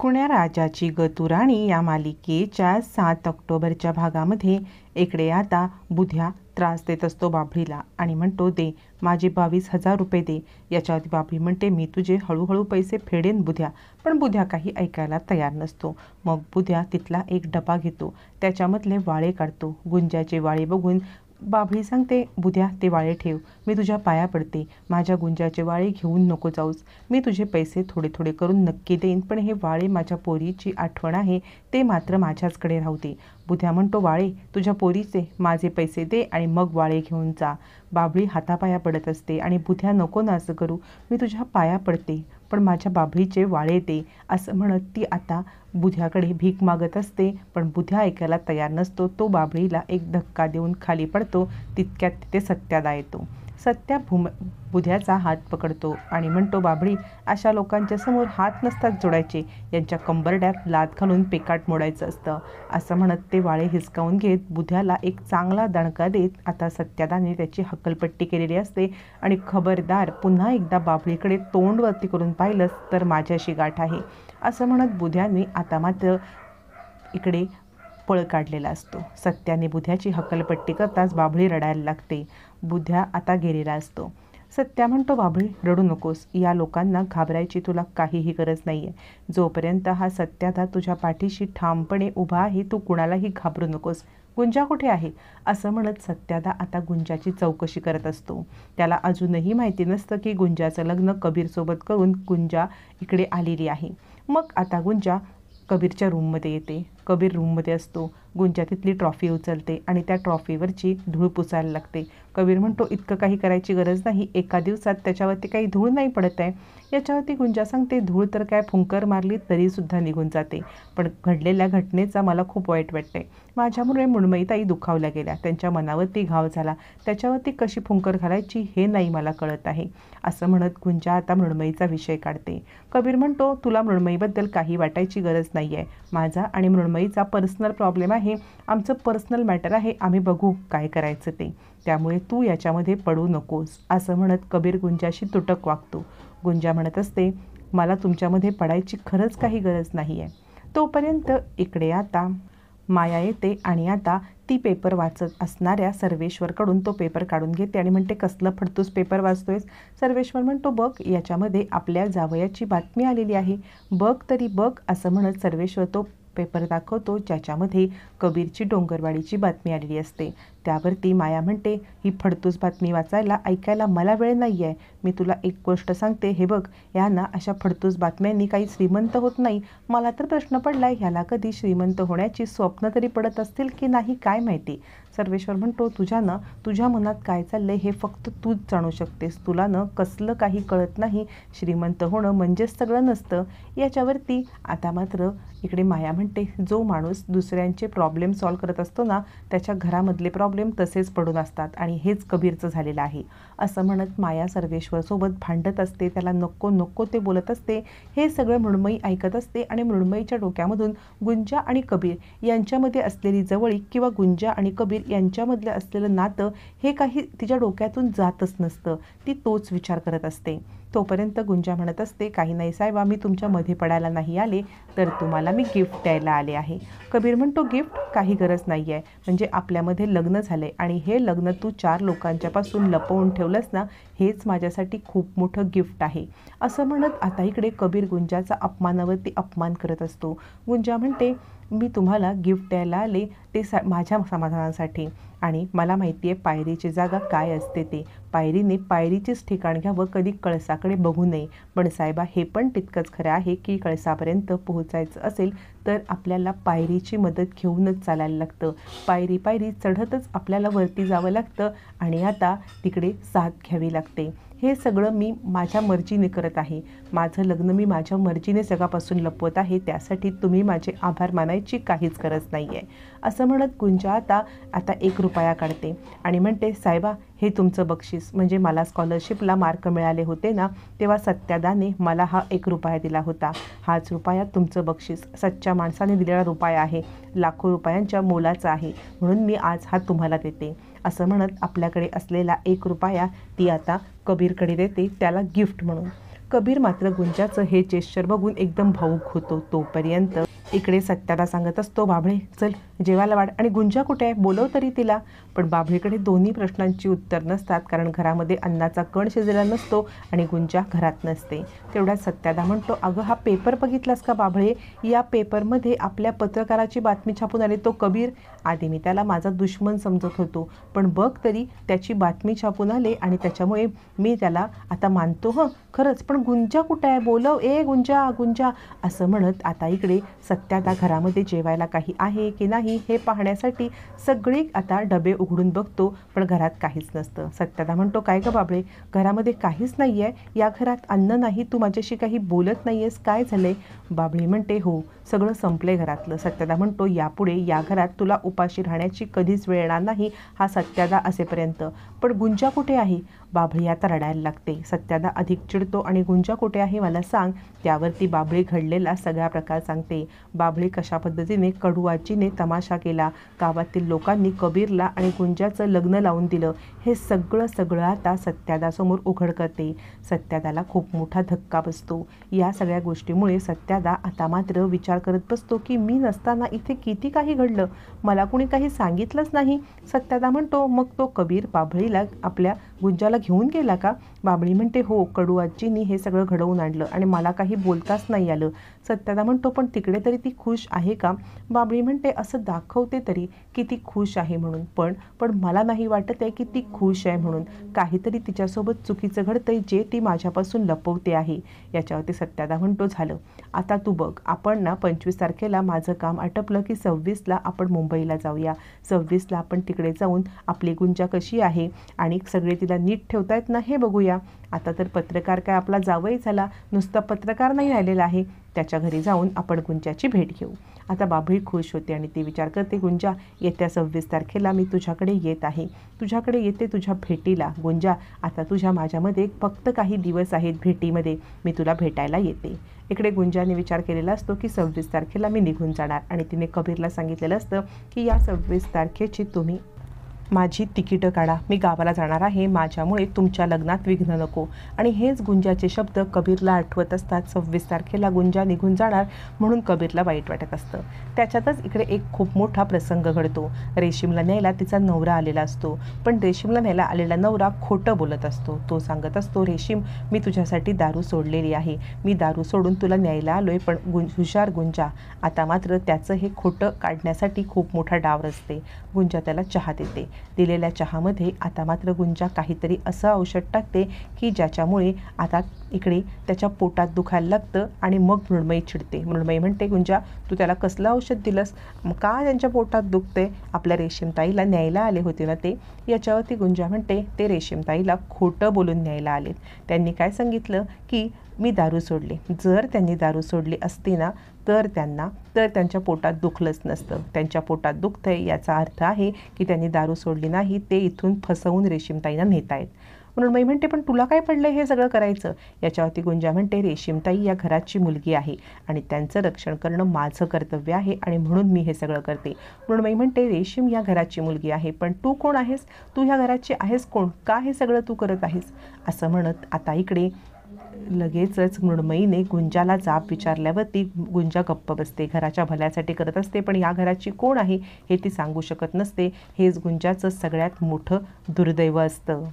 कुण्या राजाची गतुराणी या मालिकेच्या 7 ऑक्टोबरच्या भागामध्ये इकडे आता बुध्या त्रास देत असतो बाभळीला आणि म्हणतो, दे माझे 22,000 रुपये दे. याच्यावरती बाभळी म्हणते, मी तुझे हळूहळू पैसे फेडेन बुध्या. पण बुध्या काही ऐकायला तयार नसतो. मग बुध्या तिथला एक डबा घेतो, त्याच्यामधले वाळे काढतो. गुंजाचे वाळे बघून बाभळी सांगते, बुध्या ते वाळे ठेव, मी तुझ्या पाया पडते. माझ्या गुंजाचे वाळे घेऊन नको जाऊस. मी तुझे पैसे थोडे थोडे करून नक्की देईन, पण हे वाळे माझ्या पोरीची आठवण आहे, ते मात्र माझ्याचकडे राहू दे. बुध्या म्हणतो, वाळे तुझ्या पोरीचे, माझे पैसे दे आणि मग वाळे घेऊन जा. बाभळी हातापाया पडत असते आणि बुध्या, नको ना असं करू, मी तुझ्या पाया पडते, पण माझ्या बाभळीचे वाळे दे, असं म्हणत ती आता बुध्याकडे भीक मागत असते. पण बुध्या ऐकायला तयार नसतो. तो बाभळीला एक धक्का देऊन खाली पडतो. तितक्यात तिथे सत्यादा येतो. सत्या बुध्याचा हात पकडतो आणि म्हणतो, बाभळी अशा लोकांच्या समोर हात नसतात जोडायचे, यांच्या कंबरड्यात लाथ घालून पेकाट मोडायचं असतं. असं म्हणत ते वाळे हिसकावून घेत बुध्याला एक चांगला दणका देत आता सत्यादाने त्याची हक्कलपट्टी केलेली असते आणि खबरदार पुन्हा एकदा बाभळीकडे तोंड वरती करून पाहिलंस तर माझ्याशी गाठ आहे, असं म्हणत बुध्याने आता मात्र इकडे पळ काढलेला असतो. सत्याने बुध्याची हक्कलपट्टी करताच बाभळी रडायला लागते. बुध्या आता गेलेला असतो. सत्या म्हणतो, बाभळी रडू नकोस, या लोकांना घाबरायची तुला काहीही गरज नाही आहे. जोपर्यंत हा सत्यादा तुझ्या पाठीशी ठामपणे उभा आहे, तू कुणालाही घाबरू नकोस. गुंजा कुठे आहे, असं म्हणत सत्यादा आता गुंजाची चौकशी करत असतो. त्याला अजूनही माहिती नसतं की गुंजाचं लग्न कबीरसोबत करून गुंजा इकडे आलेली आहे. मग आता गुंजा कबीरच्या रूममध्ये येते. कबीर रूममध्ये असतो. गुंजा तिथली ट्रॉफी उचलते आणि त्या ट्रॉफीवरची धूळ पुसायला लागते. कबीर म्हणतो, इतकं काही करायची गरज नाही, एका दिवसात त्याच्यावरती काही धूळ नाही पडत आहे. याच्यावरती गुंजा सांगते, धूळ तर काय फुंकर मारली तरीसुद्धा निघून जाते, पण घडलेल्या घटनेचा मला खूप वाईट वाटते. माझ्यामुळे मृण्मयीताई दुखावल्या गेल्या, त्यांच्या मनावरती घाव झाला, त्याच्यावरती कशी फुंकर घालायची हे नाही मला कळत आहे, असं म्हणत गुंजा आता मृण्मयीचा विषय काढते. कबीर म्हणतो, तुला मृण्मयीबद्दल काही वाटायची गरज नाही आहे. माझा आणि मृण्मयीचा पर्सनल प्रॉब्लेम आहे, आमचं पर्सनल मॅटर आहे, आम्ही बघू काय करायचं ते, त्यामुळे तू याच्यामध्ये पडू नकोस, असं म्हणत कबीर गुंजाशी तुटक वागतो. गुंजा म्हणत असते, मला तुमच्यामध्ये पडायची खरंच काही गरज नाही आहे. तोपर्यंत इकडे आता माया येते आणि आता ती पेपर वाचत असणाऱ्या सर्वेश्वरकडून तो पेपर काढून घेते आणि म्हणते, कसलं फडतूस पेपर वाचतोयस. सर्वेश्वर म्हणतो, बघ याच्यामध्ये आपल्या जावयाची बातमी आलेली आहे, बघ तरी बघ, असं म्हणत सर्वेश्वर तो पेपर दाखवतो ज्याच्यामध्ये कबीरची डोंगरवाडीची बातमी आलेली असते. त्यावरती माया म्हणते, ही फडतूस बातमी वाचायला ऐकायला मला वेळ नाही आहे. मी तुला एक गोष्ट सांगते, हे बघ, यांना अशा फडतूस बातम्यांनी काही श्रीमंत होत नाही. मला तर प्रश्न पडलाय, ह्याला कधी श्रीमंत होण्याची स्वप्न तरी पडत असतील की नाही काय माहिती. सर्वेश्वर म्हणतो, तुझ्या मनात काय चाललंय हे फक्त तूच जाणू शकतेस, तुला कसलं काही कळत नाही. श्रीमंत होणं म्हणजेच सगळं नसतं. याच्यावरती आता मात्र इकडे माया म्हणते, जो माणूस दुसऱ्यांचे प्रॉब्लेम सॉल्व्ह करत असतो ना, त्याच्या घरामधले प्रॉब्लेम तसेच पडून असतात आणि हेच कबीरचं झालेलं आहे, असं म्हणत माया सर्वेश्वरसोबत भांडत असते. त्याला नको नको ते बोलत असते. हे सगळं मृण्मयी ऐकत असते आणि मृण्मयीच्या डोक्यामधून गुंजा आणि कबीर यांच्यामध्ये असलेली जवळीक किंवा गुंजा आणि कबीर यांच्यामधलं असलेलं नातं हे काही तिच्या डोक्यातून जातच नसतं. ती तोच विचार करत असते. तोपर्यंत गुंजा म्हणत असते, काही नाही साहेबा, मी तुमच्या मध्ये पडायला नाही आले, तर तुम्हाला मी गिफ्ट द्यायला आले आहे. कबीर म्हणतो, गिफ्ट काही गरज नाही आहे, म्हणजे आपल्यामध्ये लग्न झालं आहे आणि हे लग्न तू 4 लोकांच्यापासून लपवून ठेवलंस ना, हेच माझ्यासाठी खूप मोठं गिफ्ट आहे, असं म्हणत आता इकडे कबीर गुंजाचा अपमानावरती अपमान करत असतो. गुंजा म्हणते, मी तुम्हाला गिफ्ट द्यायला आले ते माझ्या समाधानासाठी, आणि मला माहिती आहे पायरीची जागा काय असते ते, पायरीने पायरीचीच ठिकाण घ्यावं, कधी कळसाकडे बघू नये. पण साहेबा, हे पण तितकंच खरं आहे की कळसापर्यंत पोहोचायचं असेल तर आपल्याला पायरीची मदत घेऊनच चालायला लागतं. पायरी पायरी चढतच आपल्याला वरती जावं लागतं आणि आता तिकडे साथ घ्यावी लागते. हे सगळं मी माझ्या मर्जीने करत आहे, माझं लग्न मी माझ्या मर्जीने जगापासून लपवत आहे, त्यासाठी तुम्ही माझे आभार मानायची काहीच गरज नाही आहे, असं म्हणत गुंजा आता 1 रुपया काढते आणि म्हणते, साहेबा हे तुमचं बक्षीस, म्हणजे मला स्कॉलरशिपला मार्क मिळाले होते ना, तेव्हा सत्यादाने मला हा 1 रुपया दिला होता, हाच रुपया तुमचं बक्षीस, सच्च्या माणसाने दिलेला रुपया आहे, लाखो रुपयांच्या मोलाचा आहे, म्हणून मी आज हा तुम्हाला देते, असं म्हणत आपल्याकडे असलेला 1 रुपया ती आता कबीरकडे देते, त्याला गिफ्ट म्हणून. कबीर मात्र गुंजाचं हे जेस्चर बघून एकदम भावूक होतो. तोपर्यंत इकडे सत्याला सांगत असतो, बाभळे चल जेवायला वाढ, आणि गुंजा कुठे आहे, बोलव तरी तिला. पण बाभळीकडे दोन्ही प्रश्नांची उत्तर नसतात, कारण घरामध्ये अन्नाचा कण शिजलेला नसतो आणि गुंजा घरात नसते. तेवढ्यात सत्यादा म्हणतो, अगं हा पेपर बघितलास का बाभळे, या पेपरमध्ये आपल्या पत्रकाराची बातमी छापून आली. तो कबीर, आधी मी त्याला माझा दुश्मन समजत होतो, पण बघ तरी त्याची बातमी छापून आले आणि त्याच्यामुळे मी त्याला आता मानतो. खरंच, पण गुंजा कुठे आहे, बोलव, ए गुंजा गुंजा, असं म्हणत आता इकडे सत्यादा घरामध्ये जेवायला काही आहे की नाही हे पाहण्यासाठी सगळे आता डबे उघडून बघतो, पण घरात काहीच नसतं. सत्यादा म्हणतो, काय गं बाबळे, घरामध्ये काहीच नाही आहे, या घरात अन्न नाही, तू माझ्याशी काही बोलत नाही आहेस, काय झालंय? बाबळी म्हणते, हो सगळं संपलंय घरातलं. सत्यादा म्हणतो, यापुढे या घरात तुला उपाशी राहण्याची कधीच वेळ येणार नाही, हा सत्यादा असेपर्यंत. पण गुंजा कुठे आहे? बाभळी आता रडायला लागते. सत्यादा अधिक चिडतो आणि गुंजा कुठे आहे मला सांग. त्यावरती बाभळी घडलेला सगळा प्रकार सांगते. बाभळी कशा पद्धतीने कडू आजीने तमाशा केला, गावातील लोकांनी कबीरला आणि गुंजाचं लग्न लावून दिलं, हे सगळं आता सत्यादासमोर उघड करते. सत्यादाला खूप मोठा धक्का बसतो. या सगळ्या गोष्टीमुळे सत्यादा आता मात्र विचार करत बसतो की मी नसताना इथे किती काही घडलं, मला कुणी काही सांगितलंच नाही. सत्यादा म्हणतो, मग तो कबीर बाभळीला आपल्या गुंजाला घेऊन गेला का? बाभळी म्हणते, हो, कडू आजींनी हे सगळं घडवून आणलं आणि मला काही बोलताच नाही आलं. सत्यादा म्हणतो, पण तिकडे तरी ती खुश आहे का? बाभळी म्हणते, असं दाखवते तरी की ती खुश आहे म्हणून, पण मला नाही वाटत आहे की ती खुश आहे म्हणून. काहीतरी तिच्यासोबत चुकीचं घडतंय जे ती माझ्यापासून लपवते आहे. याच्यावरती सत्यादा म्हणतो, झालं आता तू बघ, आपण ना 25 तारखेला माझं काम आटपलं की 26ला आपण मुंबईला जाऊया. 26ला आपण तिकडे जाऊन आपली गुंजा कशी आहे आणि सगळे तिला नीट ठेवतायत ना हे बघूया. आता तर पत्रकार काय आपला जावई झाला, नुसता पत्रकार नाही राहिलेला आहे, त्याच्या घरी जाऊन आपण गुंजाची भेट घेऊ. आता बाभळी खुश होते आणि ती विचार करते, गुंजा येत्या 26 तारखेला मी तुझ्याकडे येत आहे, तुझ्याकडे येते तुझ्या भेटीला. गुंजा, आता तुझ्या माझ्यामध्ये फक्त काही दिवस आहेत भेटीमध्ये, मी तुला भेटायला येते. इकडे गुंजाने विचार केलेला असतो की 26 तारखेला मी निघून जाणार आणि तिने कबीरला सांगितलेलं असतं की या 26 तारखेची तुम्ही माझी तिकीटं काढा, मी गावाला जाणार आहे, माझ्यामुळे तुमच्या लग्नात विघ्न नको. आणि हेच गुंजाचे शब्द कबीरला आठवत असतात. 26 तारखेला गुंजा निघून जाणार म्हणून कबीरला वाईट वाटत असतं. त्याच्यातच इकडे एक खूप मोठा प्रसंग घडतो. रेशीमला न्यायला तिचा नवरा आलेला असतो, पण रेशीमला न्यायला आलेला नवरा खोटं बोलत असतो. तो सांगत असतो, रेशीम, मी तुझ्यासाठी दारू सोडलेली आहे, मी दारू सोडून तुला न्यायला आलोय, पण हुशार गुंजा. आता मात्र त्याचं हे खोटं काढण्यासाठी खूप मोठा डाव रचते. गुंजा त्याला चहा देते. दिलेल्या चहामध्ये आता मात्र गुंजा काहीतरी असं औषध टाकते की ज्याच्यामुळे आता इकडे त्याच्या पोटात दुखायला लागतं आणि मग मृण्मयी चिडते. मृण्मयी म्हणते, गुंजा, तू त्याला कसलं औषध दिलंस, का त्यांच्या पोटात दुखते? आपल्या रेशीमताईला न्यायला आले होते ना ते. याच्यावरती गुंजा म्हणते, ते रेशीमताईला खोटं बोलून न्यायला आलेत. त्यांनी काय सांगितलं की मी दारू सोडली. जर त्यांनी दारू सोडली असती ना तर त्यांच्या पोटात दुखलंच नसतं. त्यांच्या पोटात दुखतंय याचा अर्थ आहे की त्यांनी दारू सोडली नाही, ते इथून फसवून रेशीमताईंना नेत आहेत. मृण्मयी म्हणते, पण तुला काय पडलं हे सगळं करायचं? याच्यावरती गुंजा म्हणते, रेशीमताई या घराची मुलगी आहे आणि त्यांचं रक्षण करणं माझं कर्तव्य आहे आणि म्हणून मी हे सगळं करते. मृण्मयी म्हणते, रेशीम या घराची मुलगी आहे, पण तू कोण आहेस? तू ह्या घराची आहेस कोण? का हे सगळं तू करत आहेस? असं म्हणत आता इकडे लगेचच मृण्मयीने गुंजाला जाब विचारल्यावरती गुंजा गप्प बसते. घराच्या भल्यासाठी करत असते, पण या घराची कोण आहे हे ती सांगू शकत नसते. हेच गुंजाचं सगळ्यात मोठं दुर्दैव असतं.